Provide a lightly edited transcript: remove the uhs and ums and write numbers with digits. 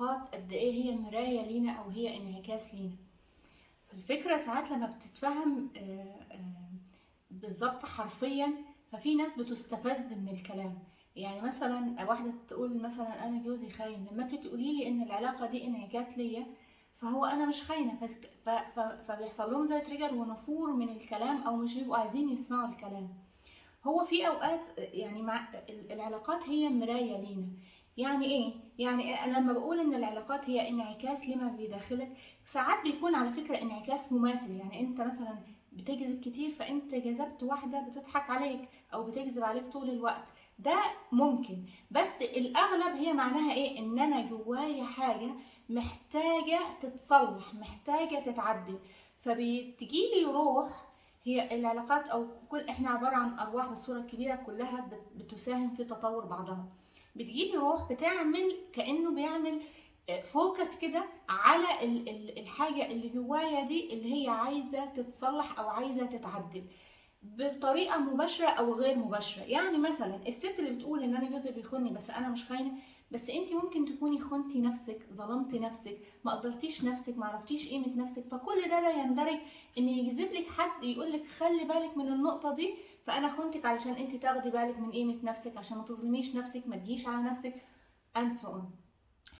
العلاقات قد ايه هي مراية لينا او هي انعكاس لينا. فالفكرة ساعات لما بتتفهم بالظبط حرفيا، ففي ناس بتستفز من الكلام. يعني مثلا واحدة تقول مثلا انا جوزي خاين، لما انت تقولي لي ان العلاقة دي انعكاس ليا فهو انا مش خاينة، فبيحصل لهم زي تريجر ونفور من الكلام او مش بيبقوا عايزين يسمعوا الكلام. هو في اوقات يعني مع العلاقات هي مراية لينا. يعني ايه؟ يعني انا لما بقول ان العلاقات هي انعكاس لما بيداخلك، ساعات بيكون على فكرة انعكاس مماثل. يعني انت مثلا بتكذب كتير فانت جذبت واحدة بتضحك عليك او بتكذب عليك طول الوقت، ده ممكن. بس الاغلب هي معناها ايه؟ ان انا جوايا حاجة محتاجة تتصلح، محتاجة تتعدل، فبتجيلي روح. هي العلاقات او كل احنا عباره عن ارواح بالصوره الكبيره كلها بتساهم في تطور بعضها. بتجيلي روح بتعمل كانه بيعمل فوكس كده على الحاجه اللي جوايا دي اللي هي عايزه تتصلح او عايزه تتعدل بطريقه مباشره او غير مباشره. يعني مثلا الست اللي بتقول ان انا جوزي بيخوني بس انا مش خاينه، بس انت ممكن تكوني خنتي نفسك، ظلمتي نفسك، ما قدرتيش نفسك، ما عرفتيش قيمه نفسك. فكل ده يندرج ان يجذب لك حد يقول لك خلي بالك من النقطه دي، فانا خنتك علشان انت تاخدي بالك من قيمه نفسك، عشان ما تظلميش نفسك، ما تجيش على نفسك and so on.